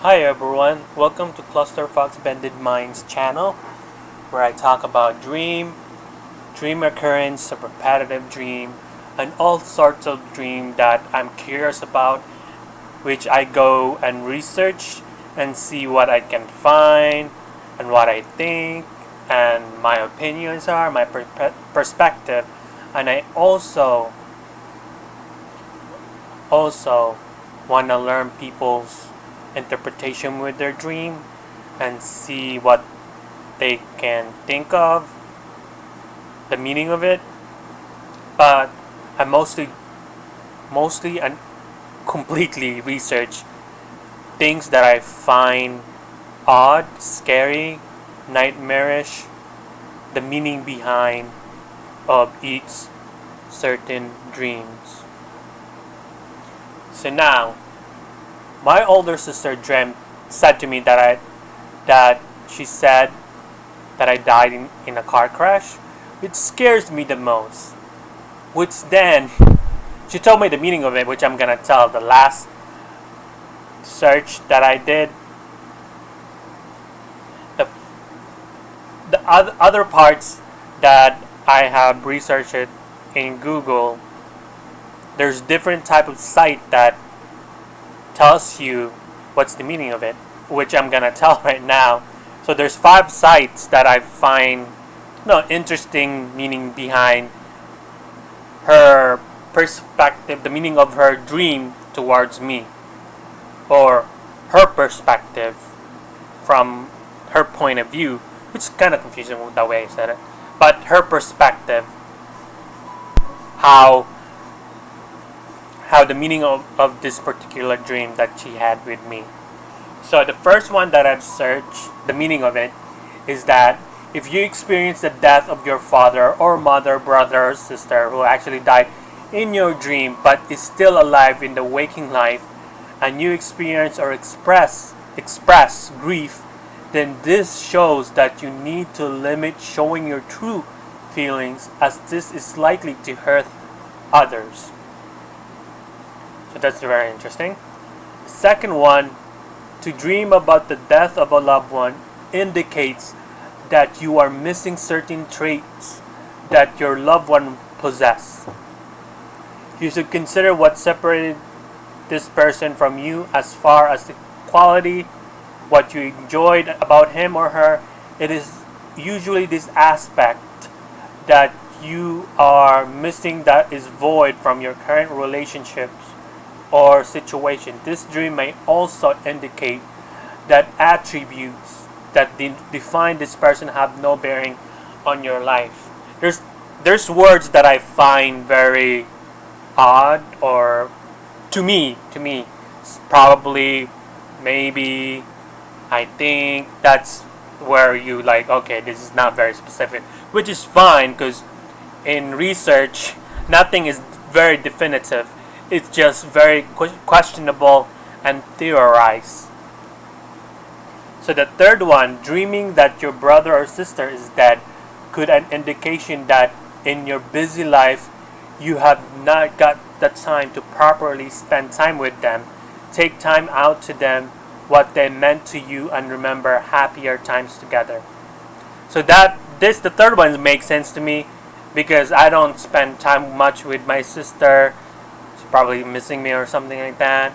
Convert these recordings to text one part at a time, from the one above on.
Hi everyone, welcome to Clusterfox Bended Minds channel, where I talk about dream occurrence, a repetitive dream, and all sorts of dream that I'm curious about, which I go and research and see what I can find and what I think and my opinions are, my perspective, and I also want to learn people's interpretation with their dream and see what they can think of, the meaning of it. But I mostly and completely research things that I find odd, scary, nightmarish, the meaning behind of each certain dreams. So now, my older sister said to me that she said that I died in a car crash, which scares me the most. Which then she told me the meaning of it, which I'm gonna tell the last search that I did. The other parts that I have researched it in Google, there's different type of site that tells you what's the meaning of it, which I'm gonna tell right now. So there's 5 sites that I find interesting meaning behind her perspective, the meaning of her dream towards me, or her perspective from her point of view, which is kind of confusing with the way I said it. But her perspective, how the meaning of this particular dream that she had with me. So the first one that I've searched, the meaning of it, is that if you experience the death of your father or mother, brother or sister who actually died in your dream but is still alive in the waking life, and you experience or express grief, then this shows that you need to limit showing your true feelings, as this is likely to hurt others. So that's very interesting. The second one, to dream about the death of a loved one indicates that you are missing certain traits that your loved one possess. You should consider what separated this person from you as far as the quality, what you enjoyed about him or her. It is usually this aspect that you are missing that is void from your current relationships or situation. This dream may also indicate that attributes that define this person have no bearing on your life. There's words that I find very odd, or to me, probably, maybe, I think that's where you like, okay, this is not very specific, which is fine because in research, nothing is very definitive. It's just very questionable and theorized. So the third one, dreaming that your brother or sister is dead, could an indication that in your busy life you have not got the time to properly spend time with them. Take time out to them, what they meant to you, and remember happier times together. So the third one makes sense to me because I don't spend time much with my sister. She's probably missing me or something like that.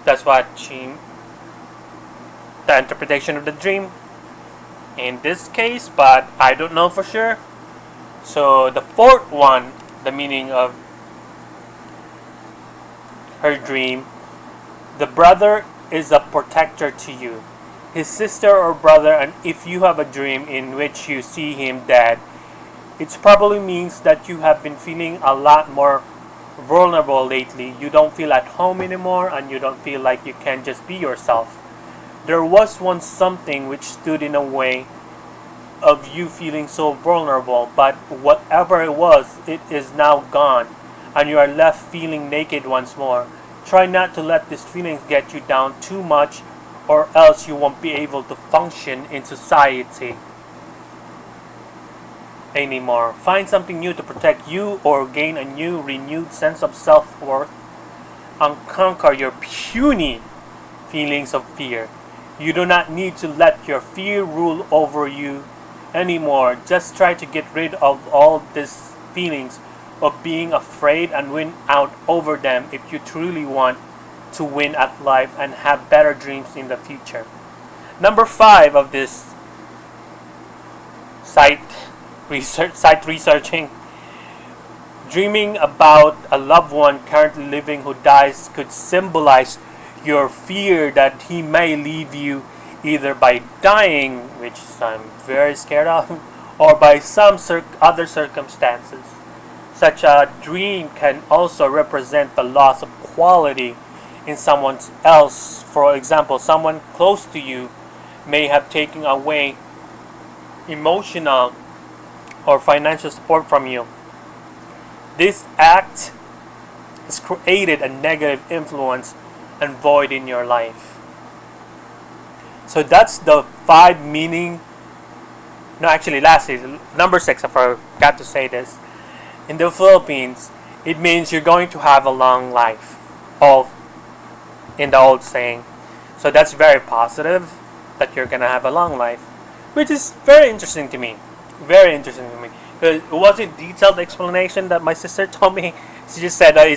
That's what the interpretation of the dream in this case, but I don't know for sure. So the fourth one, the meaning of her dream, the brother is a protector to you, his sister or brother, and if you have a dream in which you see him dead, it probably means that you have been feeling a lot more vulnerable lately. You don't feel at home anymore and you don't feel like you can just be yourself. There was once something which stood in a way of you feeling so vulnerable, but whatever it was, it is now gone, and you are left feeling naked once more. Try not to let these feelings get you down too much, or else you won't be able to function in society anymore. Find something new to protect you or gain a new renewed sense of self-worth and conquer your puny feelings of fear. You do not need to let your fear rule over you anymore. Just try to get rid of all these feelings of being afraid and win out over them if you truly want to win at life and have better dreams in the future. Number 5 of this site researching: dreaming about a loved one currently living who dies could symbolize your fear that he may leave you either by dying, which I'm very scared of, or by some other circumstances. Such a dream can also represent the loss of quality in someone else. For example, someone close to you may have taken away emotional or financial support from you. This act has created a negative influence and void in your life. So that's the 5 meaning. No, actually, lastly, number 6, I forgot to say this. In the Philippines, it means you're going to have a long life, all in the old saying. So that's very positive, that you're going to have a long life, which is very interesting to me. Very interesting to me. Because it wasn't a detailed explanation that my sister told me. She just said that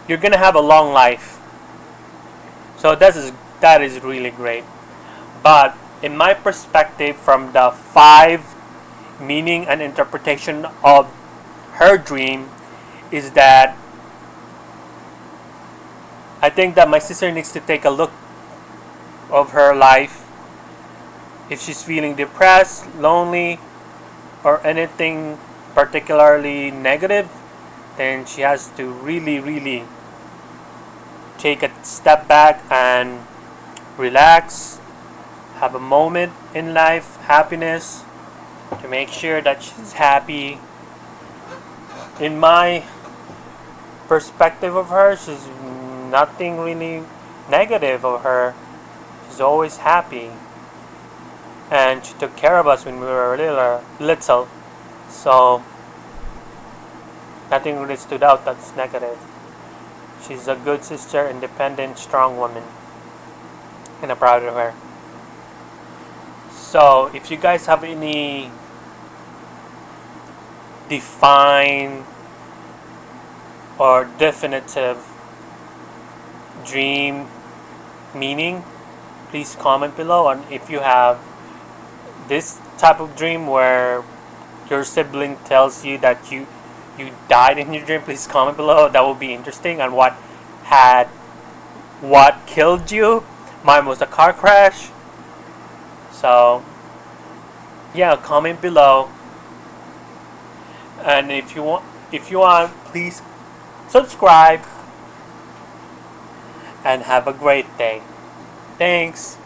you're going to have a long life. So that is really great. But in my perspective, from the 5 meaning and interpretation of her dream, is that I think that my sister needs to take a look of her life. If she's feeling depressed, lonely, or anything particularly negative, then she has to really, really take a step back and relax, have a moment in life, happiness, to make sure that she's happy. In my perspective of her, she's nothing really negative of her. She's always happy. And she took care of us when we were little. So nothing really stood out that's negative. She's a good sister, independent, strong woman. And I'm proud of her. So if you guys have any defined or definitive dream meaning, please comment below. And if you have this type of dream where your sibling tells you that you died in your dream, please comment below. That will be interesting. And what killed you? Mine was a car crash. So yeah, comment below. And if you want, please subscribe. And have a great day. Thanks.